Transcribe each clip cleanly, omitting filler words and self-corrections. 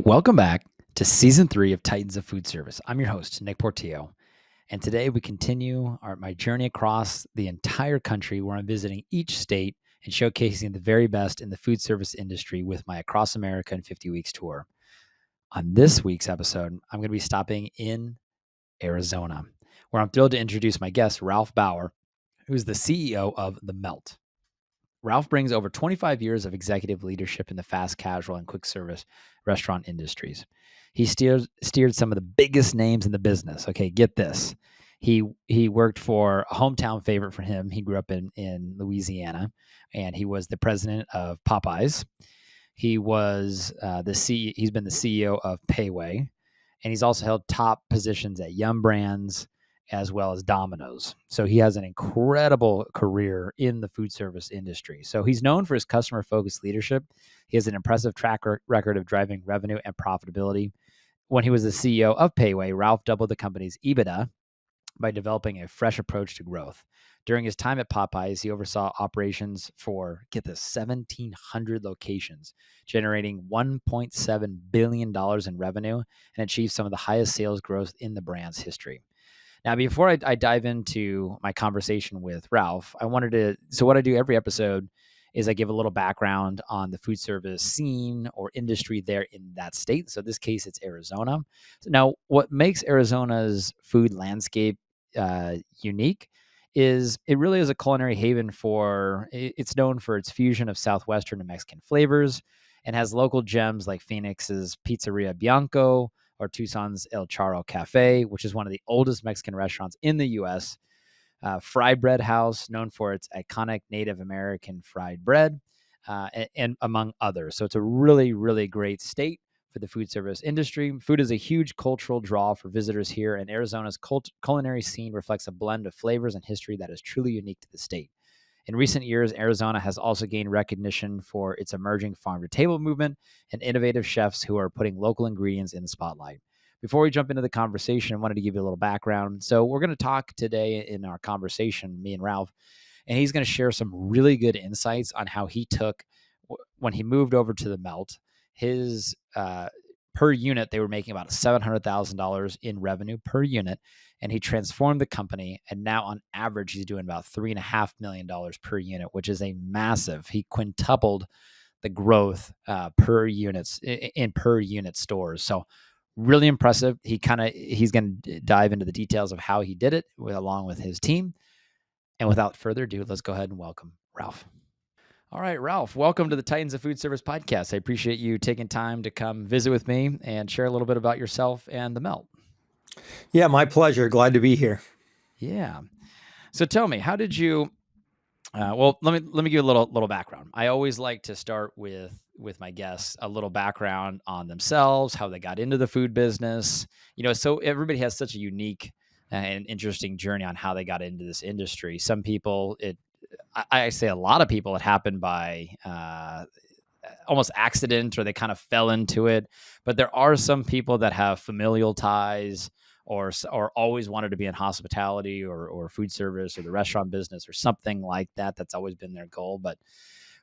Welcome back to season 3 of Titans of Food Service. I'm your host, Nick Portillo, and today we continue my journey across the entire country where I'm visiting each state and showcasing the very best in the food service industry with my Across America in 50 Weeks tour. On this week's episode, I'm going to be stopping in Arizona, where I'm thrilled to introduce my guest, Ralph Bauer, who's the CEO of The Melt. Ralph brings over 25 years of executive leadership in the fast casual and quick service restaurant industries. He steered some of the biggest names in the business. Okay, get this. He worked for a hometown favorite for him. He grew up in Louisiana, and he was the president of Popeyes. He was he's been the CEO of Payway, and he's also held top positions at Yum Brands as well as Domino's. So he has an incredible career in the food service industry. So he's known for his customer-focused leadership. He has an impressive track record of driving revenue and profitability. When he was the CEO of Payway, Ralph doubled the company's EBITDA by developing a fresh approach to growth. During his time at Popeyes, he oversaw operations for, get this, 1,700 locations, generating $1.7 billion in revenue and achieved some of the highest sales growth in the brand's history. Now, before I dive into my conversation with Ralph, so what I do every episode is I give a little background on the food service scene or industry there in that state. So in this case, it's Arizona. So now, what makes Arizona's food landscape unique is it really is a culinary haven it's known for its fusion of Southwestern and Mexican flavors and has local gems like Phoenix's Pizzeria Bianco, or Tucson's El Charro Cafe, which is one of the oldest Mexican restaurants in the U.S. Fry Bread House, known for its iconic Native American fried bread, and among others. So it's a really, really great state for the food service industry. Food is a huge cultural draw for visitors here, and Arizona's culinary scene reflects a blend of flavors and history that is truly unique to the state. In recent years, Arizona has also gained recognition for its emerging farm-to-table movement and innovative chefs who are putting local ingredients in the spotlight. Before we jump into the conversation, I wanted to give you a little background. So we're going to talk today in our conversation, me and Ralph, and he's going to share some really good insights on how he took, when he moved over to The Melt, his per unit, they were making about $700,000 in revenue per unit, and he transformed the company. And now, on average, he's doing about $3.5 million per unit, which is a massive. He quintupled the growth per unit stores. So, really impressive. He's going to dive into the details of how he did it along with his team. And without further ado, let's go ahead and welcome Ralph. All right, Ralph, welcome to the Titans of Food Service podcast. I appreciate you taking time to come visit with me and share a little bit about yourself and The Melt. Yeah, my pleasure. Glad to be here. Yeah. So tell me, how did you, let me give you a little background. I always like to start with my guests, a little background on themselves, how they got into the food business. So everybody has such a unique and interesting journey on how they got into this industry. Some people, I say a lot of people, it happened by almost accident, or they kind of fell into it. But there are some people that have familial ties, or always wanted to be in hospitality or food service or the restaurant business or something like that. That's always been their goal. But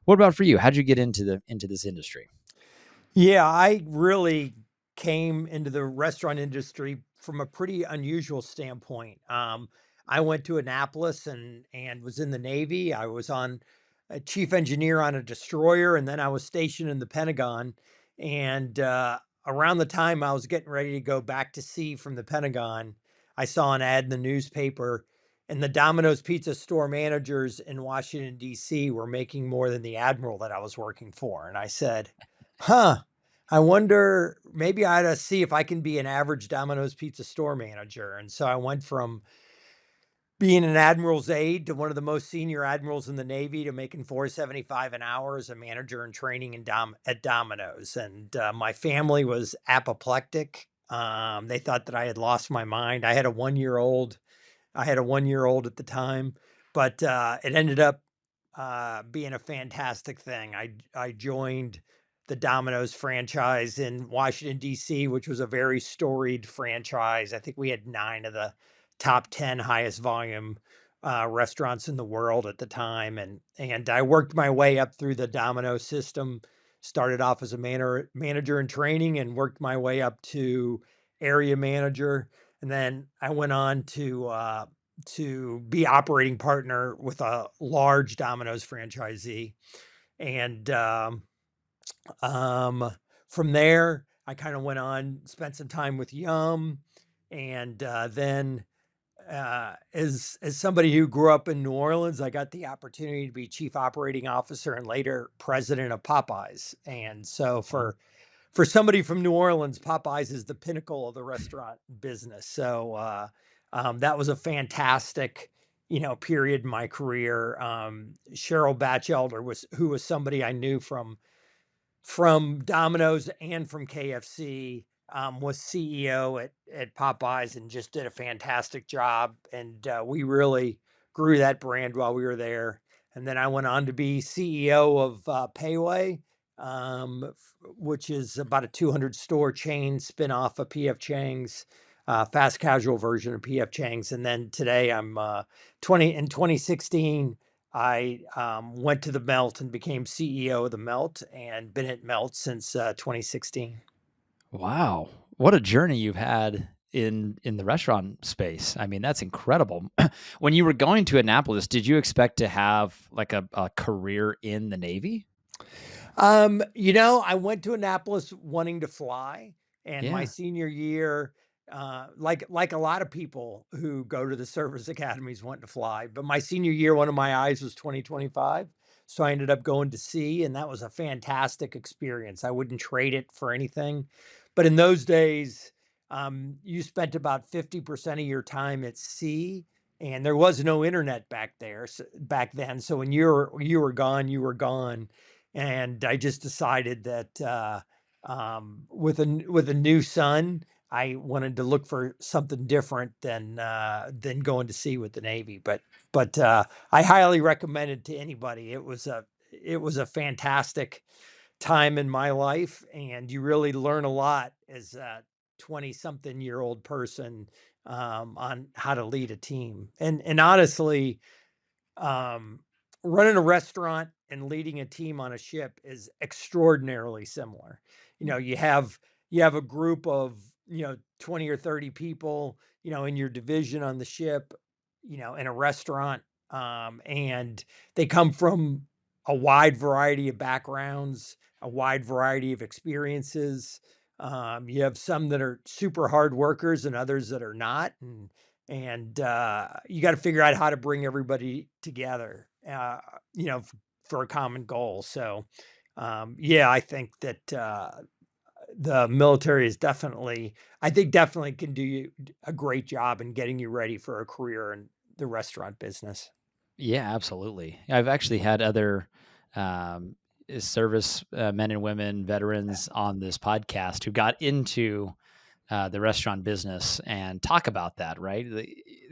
what about for you? How'd you get into this industry? Yeah, I really came into the restaurant industry from a pretty unusual standpoint. I went to Annapolis and was in the Navy. I was on a chief engineer on a destroyer, and then I was stationed in the Pentagon. And around the time I was getting ready to go back to sea from the Pentagon, I saw an ad in the newspaper, and the Domino's pizza store managers in Washington, D.C. were making more than the admiral that I was working for. And I said, huh, I wonder, maybe I ought to see if I can be an average Domino's pizza store manager. And so I went from being an admiral's aide to one of the most senior admirals in the Navy to making $4.75 an hour as a manager in training at Domino's. And my family was apoplectic. They thought that I had lost my mind. I had a 1-year-old. I had a 1-year-old at the time, but it ended up being a fantastic thing. I joined the Domino's franchise in Washington, D.C., which was a very storied franchise. I think we had 9 of the top 10 highest volume restaurants in the world at the time. And I worked my way up through the Domino's system, Started off as a manager in training and worked my way up to area manager, and then I went on to be operating partner with a large Domino's franchisee, and um, from there, I kind of went on, spent some time with Yum, and then as somebody who grew up in New Orleans, I got the opportunity to be chief operating officer and later president of Popeyes. And so Wow. for somebody from New Orleans, Popeyes is the pinnacle of the restaurant business. So that was a fantastic, period in my career. Cheryl Batchelder was who was somebody I knew from Domino's and from KFC, was CEO at Popeyes and just did a fantastic job. And we really grew that brand while we were there. And then I went on to be CEO of Payway, which is about a 200 store chain spinoff of PF Chang's, fast casual version of PF Chang's. And then today I'm 2016. I went to the Melt and became CEO of the Melt and been at Melt since 2016. Wow. What a journey you've had in the restaurant space. I mean, that's incredible. When you were going to Annapolis, did you expect to have like a career in the Navy? I went to Annapolis wanting to fly, and my Yeah. senior year, like a lot of people who go to the service academies wanting to fly, but my senior year, one of my eyes was 2025. So I ended up going to sea, and that was a fantastic experience. I wouldn't trade it for anything. But in those days, you spent about 50% of your time at sea, and there was no internet back then. So when you were gone, you were gone. And I just decided that with a new son, I wanted to look for something different than going to sea with the Navy. But I highly recommend it to anybody. It was a fantastic time in my life, and you really learn a lot as a 20-something-year-old person, on how to lead a team. And honestly, um, running a restaurant and leading a team on a ship is extraordinarily similar. You have a group of 20 or 30 people, in your division on the ship, in a restaurant, and they come from a wide variety of backgrounds, a wide variety of experiences. You have some that are super hard workers and others that are not, and you got to figure out how to bring everybody together, for a common goal. So yeah, I think that the military is definitely can do a great job in getting you ready for a career in the restaurant business. Yeah, absolutely. I've actually had other um, service men and women, veterans on this podcast who got into the restaurant business and talk about that, right?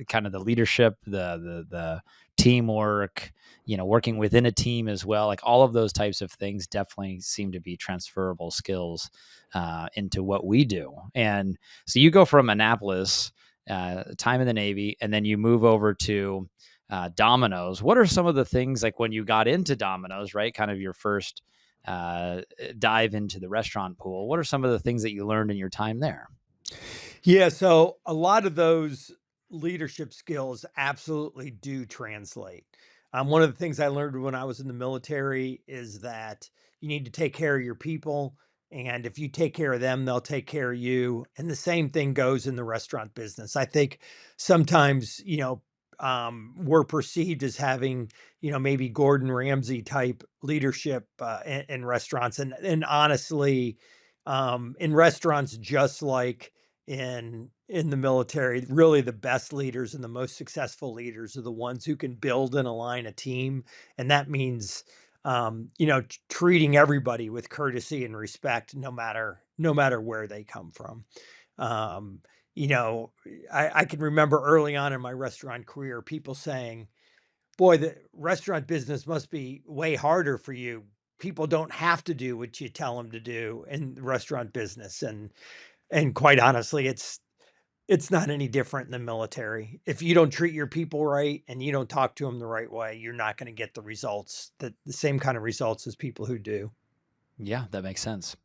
Kind of the leadership, the teamwork, working within a team as well. Like all of those types of things definitely seem to be transferable skills into what we do. And so you go from Annapolis, time in the Navy, and then you move over to Domino's. What are some of the things like when you got into Domino's, right? Kind of your first dive into the restaurant pool. What are some of the things that you learned in your time there? Yeah, so a lot of those leadership skills absolutely do translate. One of the things I learned when I was in the military is that you need to take care of your people. And if you take care of them, they'll take care of you. And the same thing goes in the restaurant business. I think sometimes, we're perceived as having, maybe Gordon Ramsay type leadership in restaurants. And honestly, in restaurants, just like in the military, really the best leaders and the most successful leaders are the ones who can build and align a team, and that means treating everybody with courtesy and respect, no matter where they come from. um you know I can remember early on in my restaurant career people saying, boy, the restaurant business must be way harder for you. People don't have to do what you tell them to do in the restaurant business. And quite honestly, it's not any different in the military. If you don't treat your people right and you don't talk to them the right way, you're not gonna get the same kind of results as people who do. Yeah, that makes sense.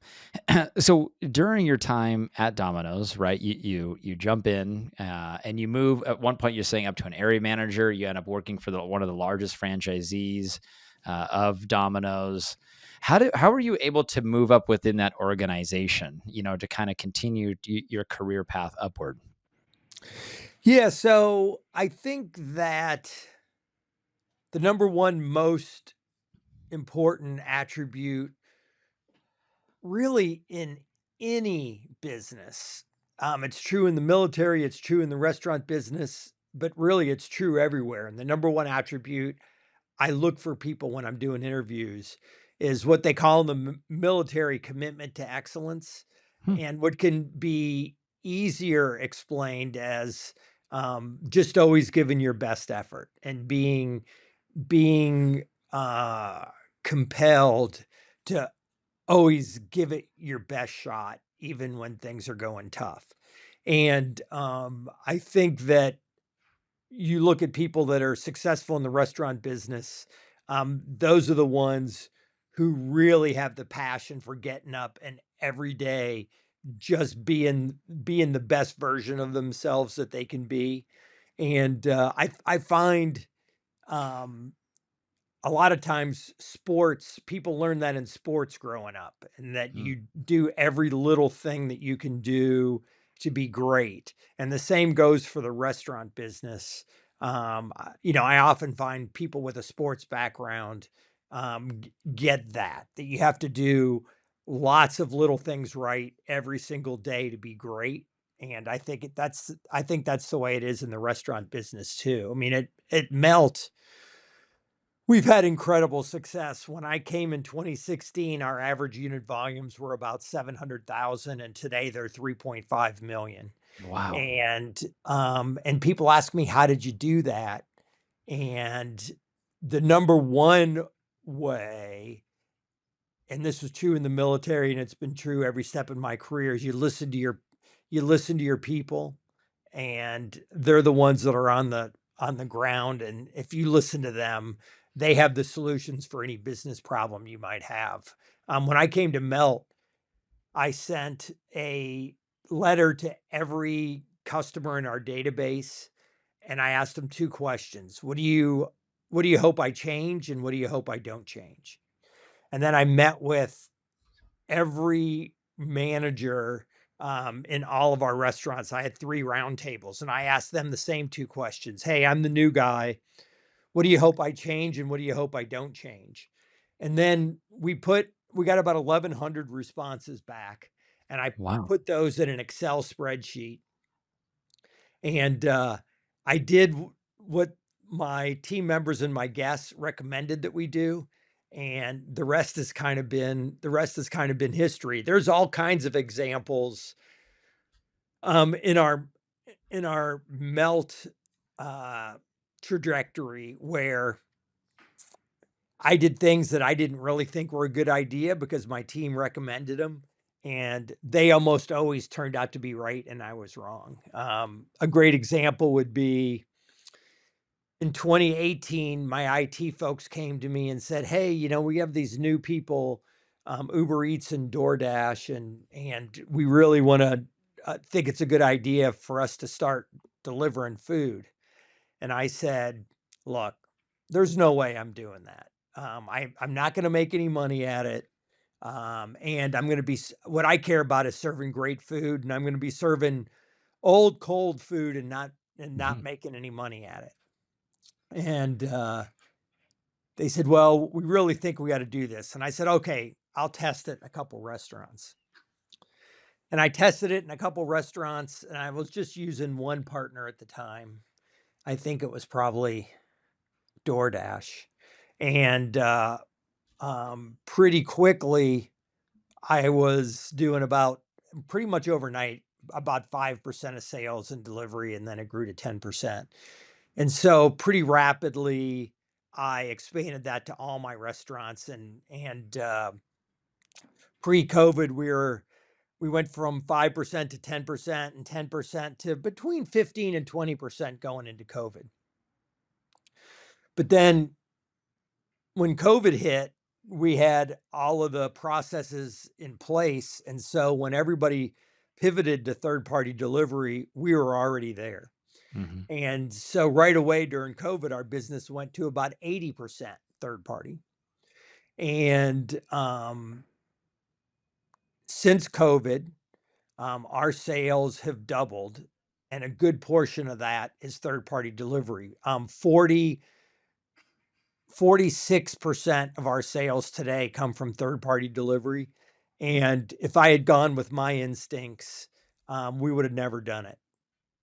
So during your time at Domino's, right? You jump in and you move. At one point, you're saying up to an area manager. You end up working for one of the largest franchisees of Domino's. How are you able to move up within that organization? To kind of continue your career path upward. Yeah, so I think that the number one most important attribute really in any business, it's true in the military, it's true in the restaurant business, but really it's true everywhere. And the number one attribute I look for people when I'm doing interviews is what they call in the military commitment to excellence, Hmm. and what can be easier explained as just always giving your best effort and being compelled to always give it your best shot, even when things are going tough. And I think that you look at people that are successful in the restaurant business, those are the ones who really have the passion for getting up and every day just being the best version of themselves that they can be. And I find um, a lot of times sports people learn that in sports growing up, and that Mm. you do every little thing that you can do to be great, and the same goes for the restaurant business. I often find people with a sports background get that you have to do lots of little things right every single day to be great. And I think that's the way it is in the restaurant business too. I mean, it melt we've had incredible success. When I came in 2016, our average unit volumes were about 700,000, and today they're 3.5 million. Wow. And people ask me, "How did you do that?" And the number one way, and this was true in the military, and it's been true every step in my career, is you listen to your people, and they're the ones that are on the ground, and if you listen to them, they have the solutions for any business problem you might have. When I came to Melt, I sent a letter to every customer in our database, and I asked them 2 questions. What do you hope I change, and what do you hope I don't change? And then I met with every manager in all of our restaurants. I had 3 round tables, and I asked them the same 2 questions. "Hey, I'm the new guy. What do you hope I change, and what do you hope I don't change?" And then we got about 1,100 responses back, and I Wow. put those in an Excel spreadsheet. And I did what my team members and my guests recommended that we do, and the rest has kind of been history. There's all kinds of examples in our melt uh, trajectory where I did things that I didn't really think were a good idea because my team recommended them, and they almost always turned out to be right, and I was wrong. A great example would be in 2018, my IT folks came to me and said, "Hey, we have these new people, Uber Eats and DoorDash, and we really want to think it's a good idea for us to start delivering food." And I said, "Look, there's no way I'm doing that. I'm not going to make any money at it. And I'm going to what I care about is serving great food, and I'm going to be serving old, cold food and not Mhm. making any money at it." And they said, "Well, we really think we got to do this." And I said, "Okay, I'll test it in a couple restaurants." And I tested it in a couple restaurants, and I was just using one partner at the time. I think it was probably DoorDash. And pretty quickly, I was doing about pretty much overnight about 5% of sales and delivery, and then it grew to 10%. And so pretty rapidly, I expanded that to all my restaurants, and pre-COVID, we went from 5% to 10% and 10% to between 15 and 20% going into COVID. But then when COVID hit, we had all of the processes in place, and so when everybody pivoted to third-party delivery, we were already there. Mhm. And so right away during COVID, our business went to about 80% third party. And since COVID, our sales have doubled, and a good portion of that is third party delivery. 46% of our sales today come from third party delivery. And if I had gone with my instincts, we would have never done it.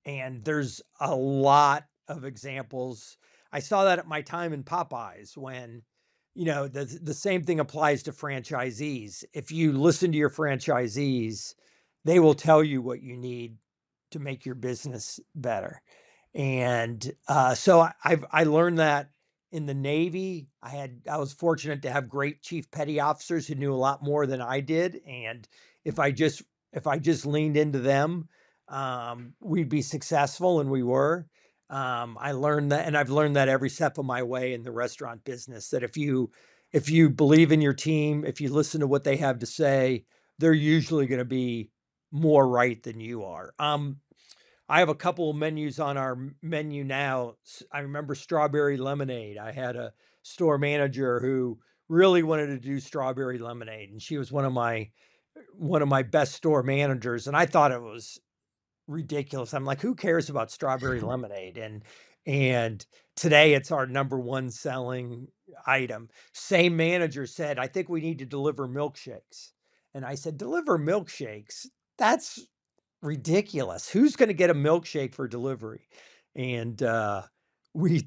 And there's a lot of examples. I saw that at my time in Popeyes when, the same thing applies to franchisees. If you listen to your franchisees, they will tell you what you need to make your business better. And so I learned that in the Navy. I was fortunate to have great chief petty officers who knew a lot more than I did, and if I just if I just leaned into them, we'd be successful, and we were. I learned that, and I've learned that every step of my way in the restaurant business. That if you believe in your team, if you listen to what they have to say, they're usually going to be more right than you are. I have a couple of menus on our menu now. I remember strawberry lemonade. I had a store manager who really wanted to do strawberry lemonade, and she was one of my best store managers, and I thought it was ridiculous. I'm like, "Who cares about strawberry lemonade?" And today it's our number 1 selling item. Same manager said, "I think we need to deliver milkshakes." And I said, "Deliver milkshakes? That's ridiculous. Who's gonna get a milkshake for delivery?" And, we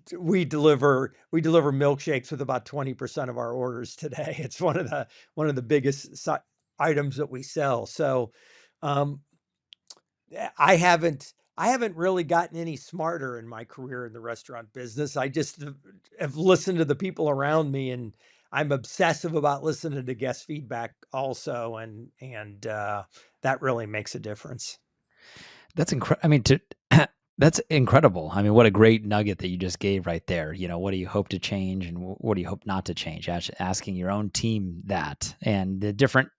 deliver milkshakes with about 20% of our orders today. It's one of the biggest items that we sell. So, um, I haven't really gotten any smarter in my career in the restaurant business. I just have listened to the people around me, and I'm obsessive about listening to guest feedback also, and that really makes a difference. That's incredible. I mean, to that's incredible. I mean, what a great nugget that you just gave right there. What do you hope to change, and what do you hope not to change? Asking your own team that, and the different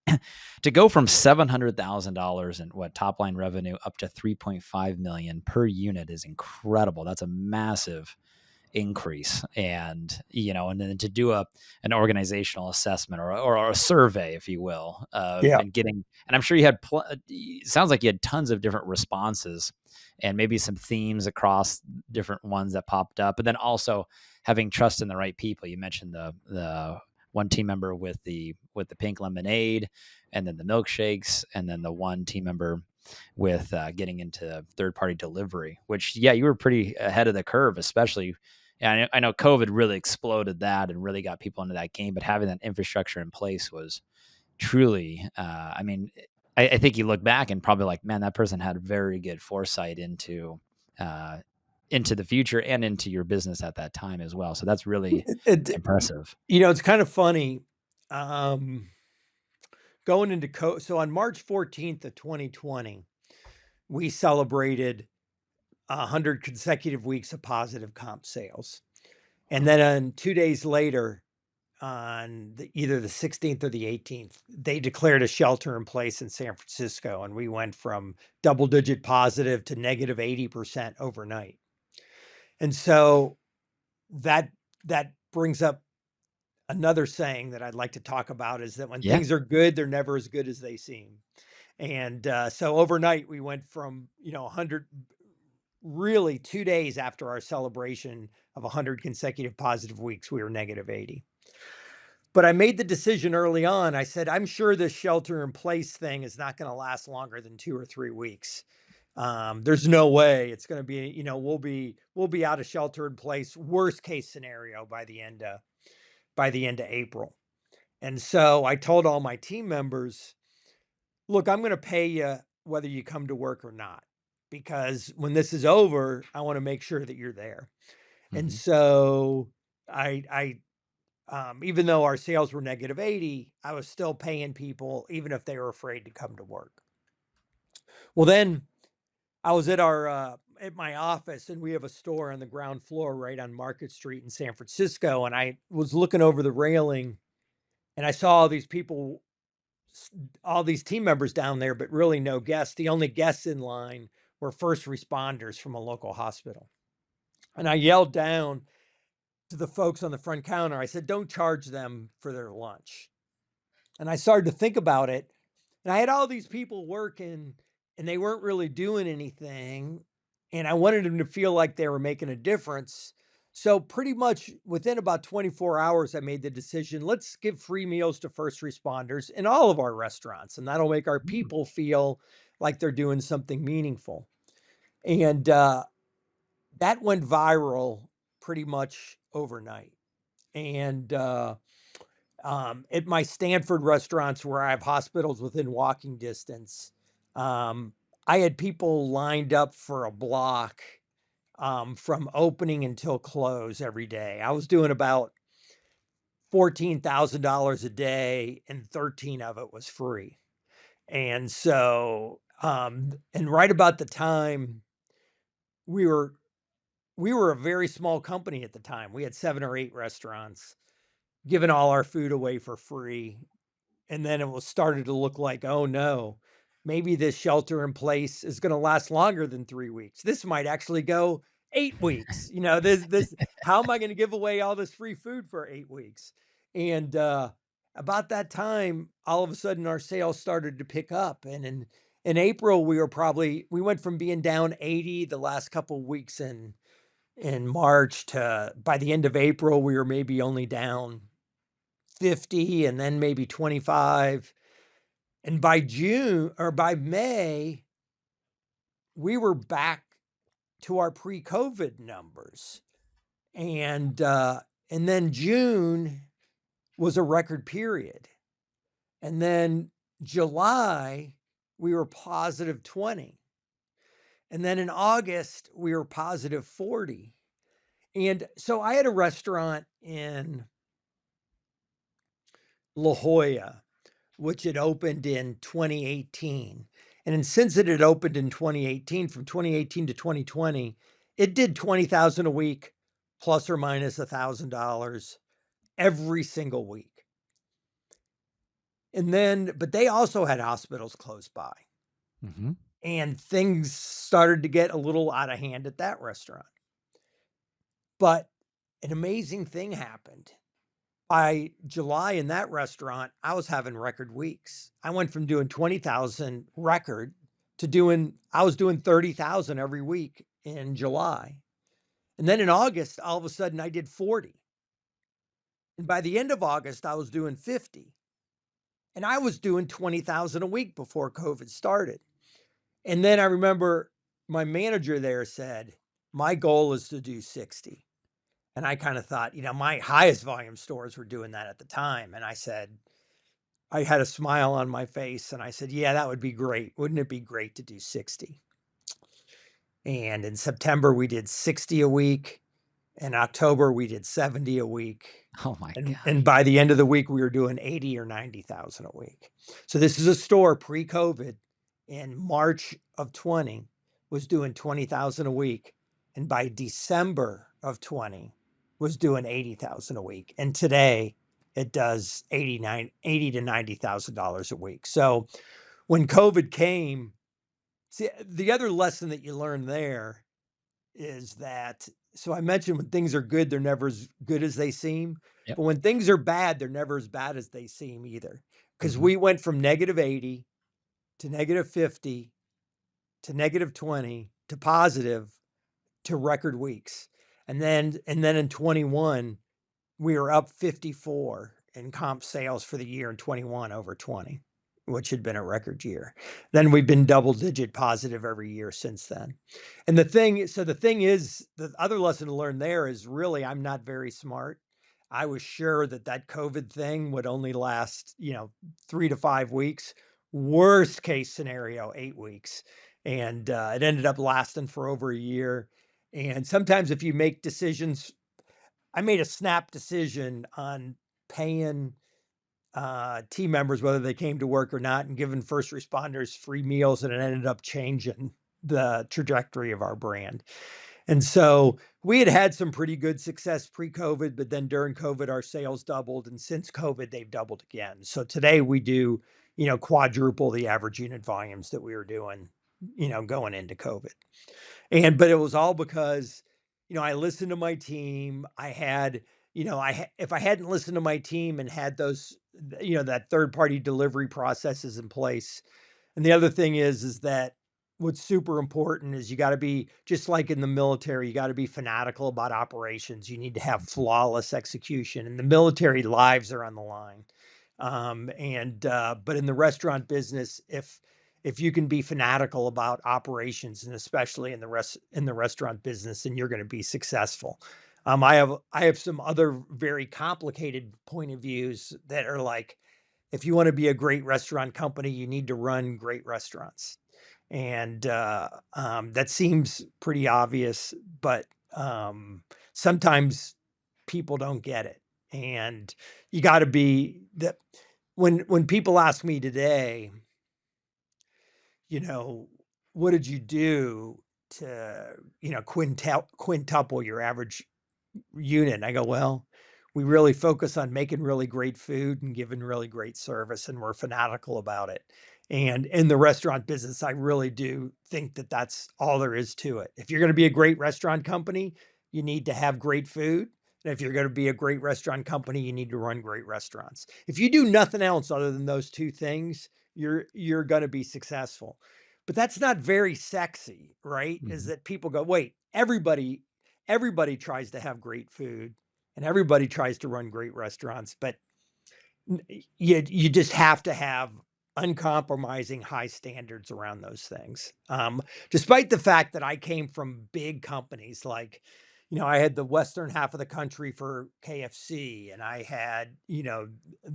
to go from $700,000 in what top line revenue up to 3.5 million per unit is incredible. That's a massive increase, and then to do an organizational assessment, or a survey, if you will, of Yeah. and getting, and I'm sure you had it sounds like you had tons of different responses, and maybe some themes across different ones that popped up, but then also having trust in the right people. You mentioned the one team member with the pink lemonade, and then the milkshakes, and then the one team member with getting into third party delivery, which, yeah, you were pretty ahead of the curve, especially. Yeah, I know COVID really exploded that and really got people into that game, but having that infrastructure in place was truly, I mean, I think you look back and probably like, man, that person had very good foresight uh, into the future and into your business at that time as well. So that's really impressive. It's kind of funny. Um, going into so on March 14th of 2020, we celebrated 100 consecutive weeks of positive comp sales. And then 2 days later, on either the 16th or the 18th, they declared a shelter in place in San Francisco, and we went from double digit positive to negative 80% overnight. And so that that brings up another saying that I'd like to talk about, is that when Yeah. things are good, they're never as good as they seem. And so overnight, we went from 100, really 2 days after our celebration of 100 consecutive positive weeks, we were negative 80. But I made the decision early on. I said, I'm sure this shelter in place thing is not going to last longer than 2 or 3 weeks. There's no way it's going to be, we'll be out of shelter in place, worst case scenario, by the end of April. And so I told all my team members, look, I'm going to pay you whether you come to work or not, because when this is over, I want to make sure that you're there. And Hmm. so I even though our sales were negative 80, I was still paying people even if they were afraid to come to work. Well, then I was at my office, and we have a store on the ground floor right on Market Street in San Francisco, and I was looking over the railing, And I saw all these people, all these team members down there, but really no guests. The only guests in line were first responders from a local hospital. And I yelled down to the folks on the front counter, I said, don't charge them for their lunch. And I started to think about it. And I had all these people working and they weren't really doing anything. And I wanted them to feel like they were making a difference. So, pretty much within about 24 hours, I made the decision, let's give free meals to first responders in all of our restaurants. And that'll make our Mm. people feel like they're doing something meaningful. And that went viral pretty much overnight. And at my Stanford restaurants where I have hospitals within walking distance, um, I had people lined up for a block from opening until close every day. I was doing about $14,000 a day, and 13 of it was free. And so, and right about the time we were we were a very small company at the time. We had 7 or 8 restaurants, giving all our food away for free. And then it was started to look like, oh no, maybe this shelter in place is going to last longer than 3 weeks. This might actually go 8 weeks. This how am I going to give away all this free food for 8 weeks? And about that time, all of a sudden our sales started to pick up. And in April, we went from being down 80 the last couple of weeks in March to by the end of April, we were maybe only down 50 and then maybe 25. And by June or by May, we were back to our pre-COVID numbers. And and then June was a record period. And then July, we were positive 20. And then in August, we were positive 40. And so I had a restaurant in La Jolla which had opened in 2018. And since it had opened in 2018, from 2018 to 2020, it did 20,000 a week, plus or minus $1,000 every single week. And then, but they also had hospitals close by, Mhm. and things started to get a little out of hand at that restaurant. But an amazing thing happened. By July in that restaurant, I was having record weeks. I went from doing 20,000 record to I was doing 30,000 every week in July. And then in August, all of a sudden I did 40. And by the end of August, I was doing 50. And I was doing 20,000 a week before COVID started. And then I remember my manager there said, my goal is to do 60. And I kind of thought, my highest volume stores were doing that at the time. And I said, I had a smile on my face and I said, yeah, that would be great. Wouldn't it be great to do 60? And in September, we did 60 a week. In October, we did 70 a week. Oh my And gosh. by the end of the week, we were doing 80 or 90,000 a week. So this is a store pre-COVID in March of 20 was doing 20,000 a week. And by December of 20 was doing 80,000 a week. And today it does 80 to $90,000 a week. So when COVID came, see, the other lesson that you learn there is that so I mentioned when things are good, they're never as good as they seem. Yep. But when things are bad, they're never as bad as they seem either. Because Mhm. we went from negative 80 to negative 50 to negative 20 to positive to record weeks. And then in 21, we were up 54 in comp sales for the year in 21 over 20, which had been a record year. Then we've been double digit positive every year since then. And the thing is, the other lesson to learn there is really I'm not very smart. I was sure that that COVID thing would only last, 3 to 5 weeks. Worst case scenario, 8 weeks. And it ended up lasting for over a year. And sometimes if you make decisions I made a snap decision on paying team members, whether they came to work or not, and giving first responders free meals, and it ended up changing the trajectory of our brand. And so we had some pretty good success pre-COVID, but then during COVID, our sales doubled. And since COVID, they've doubled again. So today we do, quadruple the average unit volumes that we were doing, going into COVID. But it was all because, I listened to my team. I had, if I hadn't listened to my team and had those, that third party delivery processes in place. And the other thing is that what's super important is you got to be just like in the military, you got to be fanatical about operations. You need to have flawless execution. And the military lives are on the line. But in the restaurant business, if you can be fanatical about operations, and especially in the restaurant business, then you're going to be successful. I have some other very complicated point of views that are like, if you want to be a great restaurant company, you need to run great restaurants. That seems pretty obvious, but sometimes people don't get it. And you got to be that when people ask me today, you know, what did you do to, quintuple your average unit? And I go, well, we really focus on making really great food and giving really great service, and we're fanatical about it. And in the restaurant business, I really do think that that's all there is to it. If you're going to be a great restaurant company, you need to have great food. And if you're going to be a great restaurant company, you need to run great restaurants. If you do nothing else other than those two things, you're going to be successful. But that's not very sexy, right? Is Mhm. that people go, wait, everybody tries to have great food and everybody tries to run great restaurants, but you just have to have uncompromising high standards around those things. Despite the fact that I came from big companies, like, I had the western half of the country for KFC, and I had, the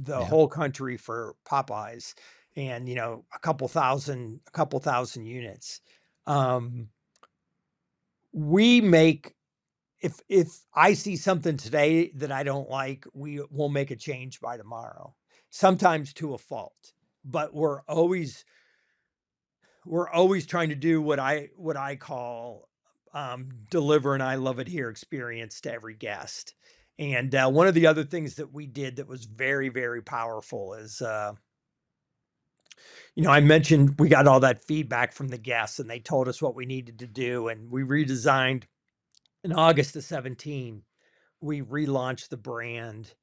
Yeah. whole country for Popeyes, and a couple thousand units. Um, we make if I see something today that I don't like, we will make a change by tomorrow, sometimes to a fault. But we're always trying to do what I call deliver an I love it here experience to every guest. And one of the other things that we did that was very, very powerful is I mentioned we got all that feedback from the guests and they told us what we needed to do, and we redesigned in August of 17. We relaunched the brand,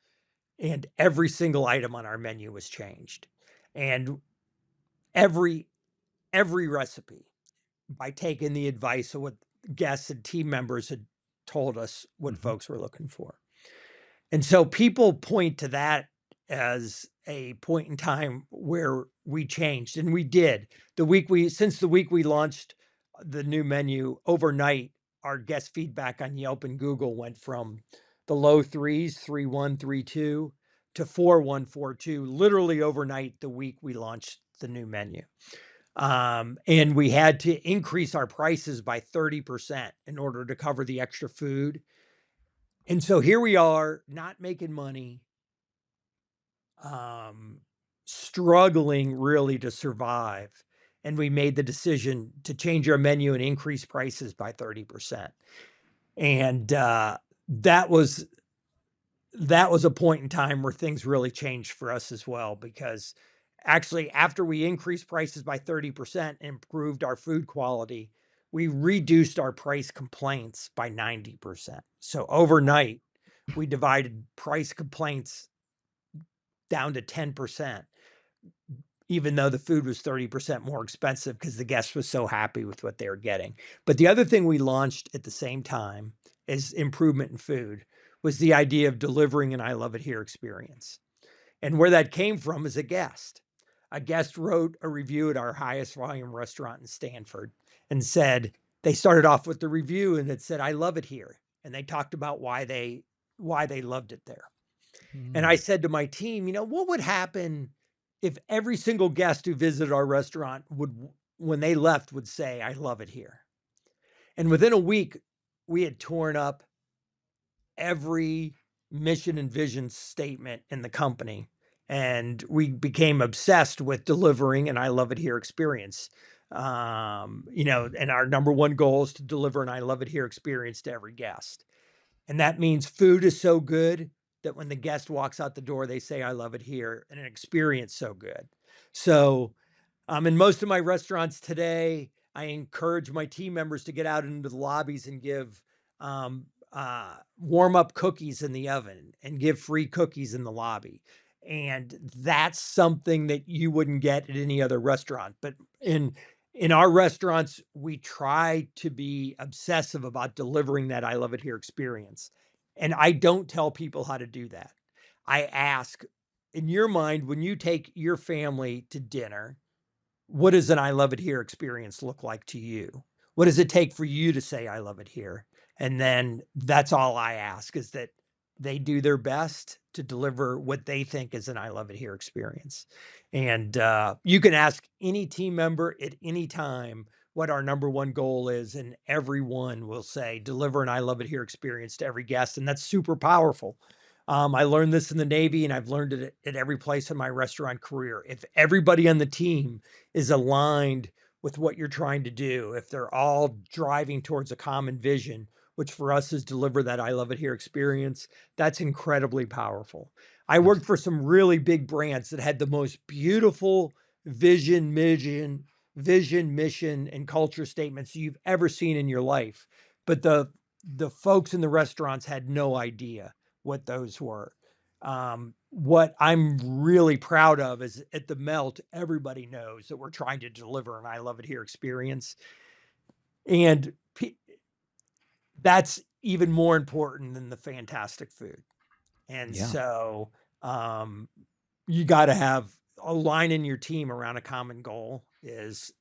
and every single item on our menu was changed. And every every recipe, by taking the advice of what guests and team members had told us what Mhm. folks were looking for. And so people point to that as a point in time where we changed, and we did. The week we launched the new menu, overnight, our guest feedback on Yelp and Google went from the low threes, 3.1, 3.2, to 4.1, 4.2, literally overnight the week we launched the new menu. And we had to increase our prices by 30% in order to cover the extra food. And so here we are, not making money, um, struggling really to survive. And we made the decision to change our menu and increase prices by 30%. And that was that was a point in time where things really changed for us as well, because actually after we increased prices by 30% and improved our food quality, we reduced our price complaints by 90%. So overnight, we divided price complaints down to 10%, even though the food was 30% more expensive because the guest was so happy with what they were getting. But the other thing we launched at the same time as improvement in food was the idea of delivering an I love it here experience. And where that came from is a guest. A guest wrote a review at our highest volume restaurant in Stanford and said, they started off with the review and it said, I love it here. And they talked about why they loved it there. And I Mm. said to my team, what would happen if every single guest who visited our restaurant when they left, would say, I love it here? And within a week, we had torn up every mission and vision statement in the company. And we became obsessed with delivering an I love it here experience. And our number one goal is to deliver an I love it here experience to every guest. And that means food is so good that when the guest walks out the door, they say, I love it here, and an experience so good. So in most of my restaurants today, I encourage my team members to get out into the lobbies and give warm up cookies in the oven and give free cookies in the lobby. And that's something that you wouldn't get at any other restaurant. But in our restaurants, we try to be obsessive about delivering that I love it here experience. And I don't tell people how to do that. I ask, in your mind, when you take your family to dinner, what does an I love it here experience look like to you? What does it take for you to say I love it here? And then that's all I ask, is that they do their best to deliver what they think is an I love it here experience. And you can ask any team member at any time what our number one goal is, and everyone will say deliver an I love it here experience to every guest. And that's super powerful. I learned this in the Navy, and I've learned it at every place in my restaurant career. If everybody on the team is aligned with what you're trying to do, if they're all driving towards a common vision, which for us is deliver that I love it here experience, that's incredibly powerful. I worked for some really big brands that had the most beautiful vision, mission, and culture statements you've ever seen in your life. But the folks in the restaurants had no idea what those were. What I'm really proud of is at the Melt, everybody knows that we're trying to deliver an I love it here experience. And that's even more important than the fantastic food. And Yeah. so you got to have a line in your team around a common goal is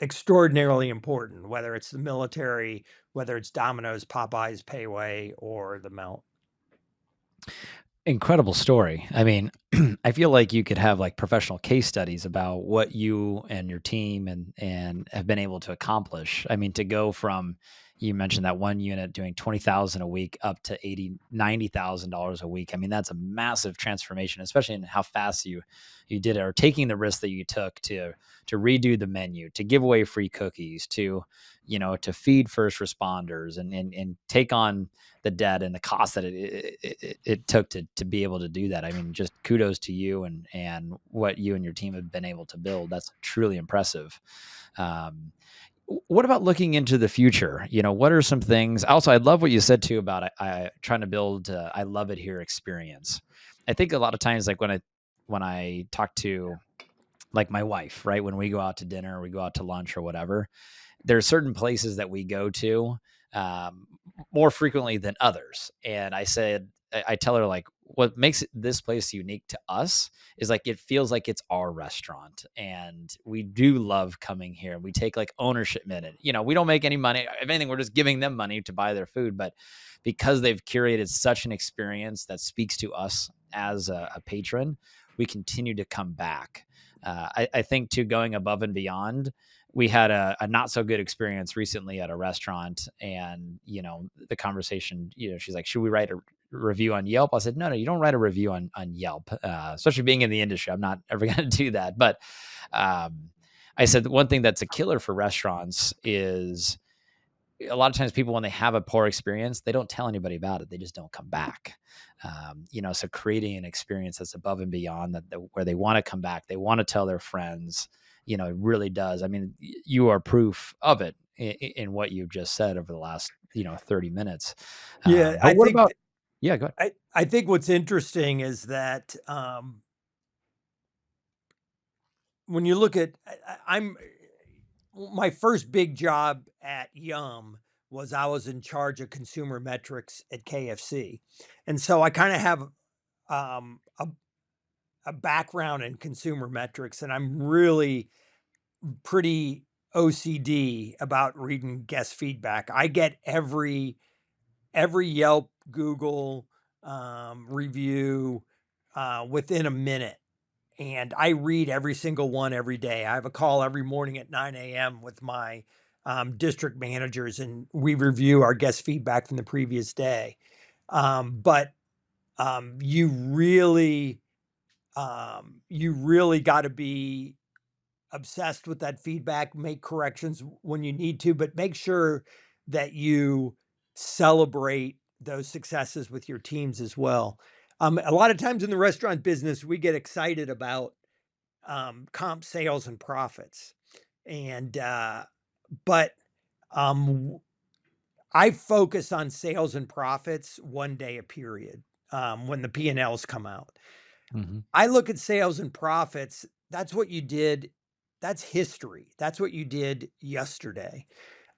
extraordinarily important, whether it's the military, whether it's Domino's, Popeyes, Payway, or the Melt. Incredible story. I mean, I feel like you could have like professional case studies about what you and your team and have been able to accomplish. I mean, to go from, you mentioned that one unit doing 20,000 a week up to 80, $90,000 a week. I mean, that's a massive transformation, especially in how fast you did it, or taking the risk that you took to redo the menu, to give away free cookies, to feed first responders and take on the debt and the cost that it took to be able to do that. I mean, just kudos to you and what you and your team have been able to build. That's truly impressive. What about looking into the future? What are some things? Also, I love what you said too about trying to build I love it here experience. I think a lot of times, like when I talk to like my wife, right, when we go out to dinner, or we go out to lunch or whatever, there are certain places that we go to um, more frequently than others. And I tell her, like, what makes this place unique to us is like it feels like it's our restaurant, and we do love coming here. We take like ownership in it. We don't make any money. If anything, we're just giving them money to buy their food. But because they've curated such an experience that speaks to us as a patron, we continue to come back. I think too, going above and beyond, we had a not so good experience recently at a restaurant, and the conversation, she's like, should we write a review on Yelp? I said, no, you don't write a review on Yelp, especially being in the industry. I'm not ever going to do that. But I said one thing that's a killer for restaurants is a lot of times people, when they have a poor experience, they don't tell anybody about it. They just don't come back. So creating an experience that's above and beyond that, where they want to come back, they want to tell their friends, it really does. I mean, you are proof of it in what you've just said over the last, 30 minutes. Yeah, But what about, yeah, go ahead. I think what's interesting is that when you look at I'm my first big job at Yum was I was in charge of consumer metrics at KFC. And so I kind of have um, a, a background in consumer metrics, and I'm really pretty OCD about reading guest feedback. I get every Yelp, Google review within a minute. And I read every single one every day. I have a call every morning at 9 a.m. with my district managers, and we review our guest feedback from the previous day. But you really got to be obsessed with that feedback, make corrections when you need to, but make sure that you celebrate those successes with your teams as well. A lot of times in the restaurant business, we get excited about comp sales and profits. And but um, I focus on sales and profits one day a period when the P&Ls come out. Mhm. I look at sales and profits. That's what you did. That's history. That's what you did yesterday.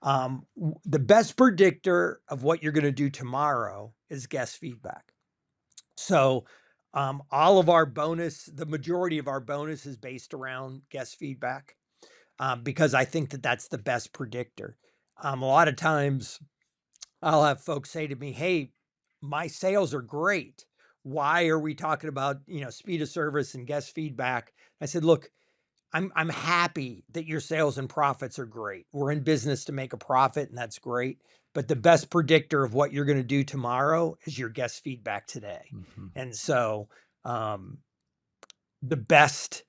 The best predictor of what you're going to do tomorrow is guest feedback. So, all of our bonus, the majority of our bonus is based around guest feedback because I think that that's the best predictor. A lot of times I'll have folks say to me, "Hey, my sales are great. Why are we talking about, speed of service and guest feedback?" I said, "Look, I'm happy that your sales and profits are great. We're in business to make a profit, and that's great. But the best predictor of what you're going to do tomorrow is your guest feedback today." Mhm. And so, um, the best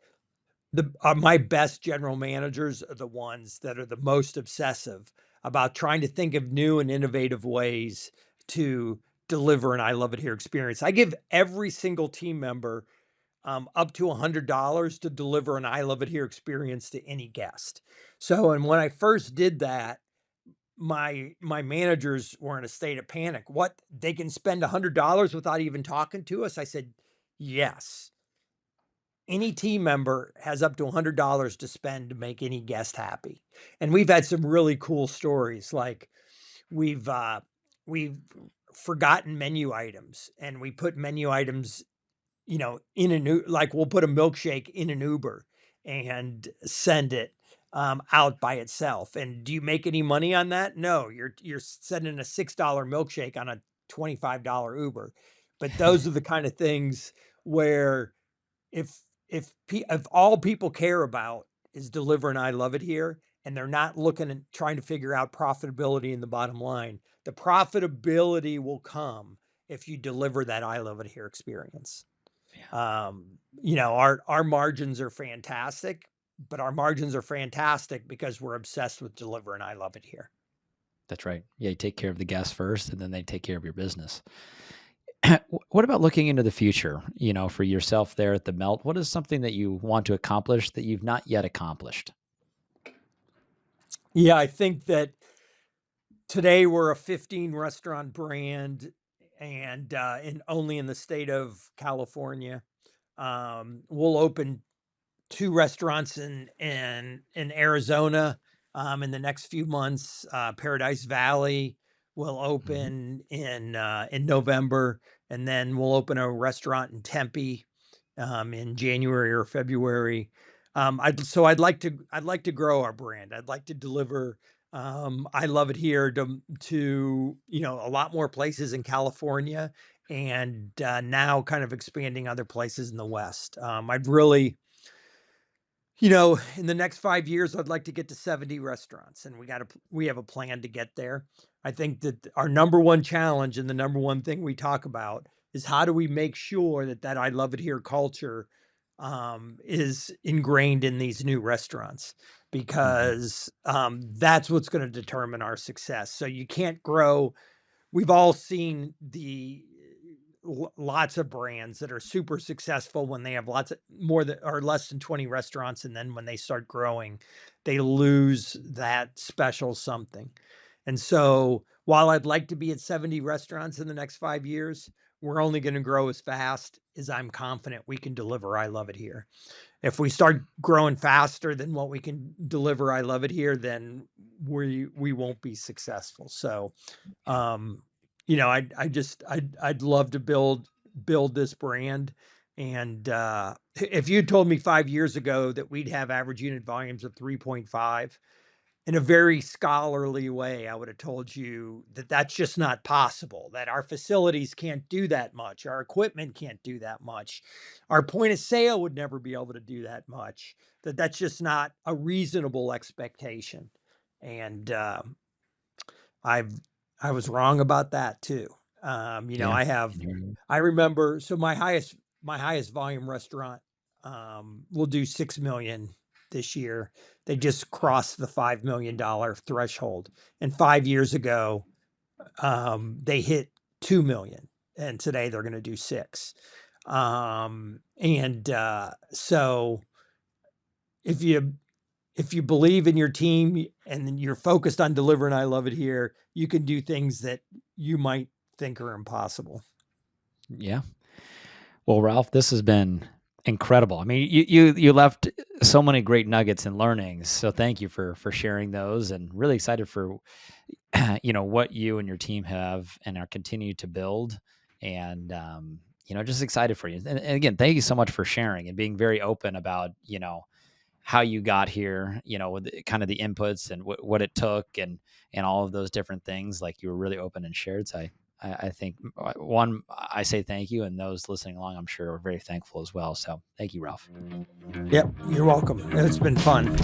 my best general managers are the ones that are the most obsessive about trying to think of new and innovative ways to deliver an I love it here experience. I give every single team member up to $100 to deliver an I love it here experience to any guest. So, and when I first did that, my managers were in a state of panic. What, they can spend $100 without even talking to us? I said, yes. Any team member has up to $100 to spend to make any guest happy. And we've had some really cool stories. Like we've we've forgotten menu items and we put menu items, in a new, like we'll put a milkshake in an Uber and send it out by itself. And do you make any money on that? No, you're sending a $6 milkshake on a $25 Uber. But those are the kind of things where if if all people care about is delivering I love it here, and they're not looking and trying to figure out profitability in the bottom line, the profitability will come if you deliver that I love it here experience. Yeah, Our margins are fantastic, but our margins are fantastic because we're obsessed with delivering I love it here. that's right. Yeah, you take care of the guests first, and then they take care of your business. What about looking into the future, for yourself there at the Melt? What is something that you want to accomplish that you've not yet accomplished? Yeah, I think that today we're a 15 restaurant brand and in only in the state of California. We'll open 2 restaurants in Arizona, in the next few months. Paradise Valley will Mhm. open in November, and then we'll open a restaurant in Tempe, in January or February. I'd like to grow our brand. I'd like to deliver, I love it here to, a lot more places in California and, now kind of expanding other places in the West. I'd really in the next 5 years, I'd like to get to 70 restaurants, and we have a plan to get there. I think that our number one challenge and the number one thing we talk about is how do we make sure that I love it here culture, is ingrained in these new restaurants Mhm. because, that's what's gonna determine our success. So you can't grow. We've all seen the lots of brands that are super successful when they have lots of more than or less than 20 restaurants, and then when they start growing, they lose that special something. And so, while I'd like to be at 70 restaurants in the next 5 years, we're only gonna grow as fast as I'm confident we can deliver I love it here. If we start growing faster than what we can deliver I love it here, then we won't be successful. So, Yeah. um, I'd love to build this brand. And if you told me 5 years ago that we'd have average unit volumes of 3.5 in a very scholarly way, I would have told you that that's just not possible, that our facilities can't do that much, our equipment can't do that much, our point of sale would never be able to do that much, that that's just not a reasonable expectation. And I've I was wrong about that too. Yeah. I remember, so my highest volume restaurant will do 6 million. this year. They just crossed the $5 million threshold. And 5 years ago, they hit 2 million. And today they're going to do 6. So if you believe in your team and you're focused on delivering, I love it here, you can do things that you might think are impossible. Yeah. Well, Ralph, this has been incredible. I mean, you left so many great nuggets and learnings. So thank you for sharing those, and really excited for what you and your team have and are continue to build, and just excited for you. And again, thank you so much for sharing and being very open about how you got here, with kind of the inputs and what it took, and all of those different things. Like, you were really open and shared. So I think, one, I say thank you, and those listening along, I'm sure, are very thankful as well. So thank you, Ralph. Yep, you're welcome. It's been fun.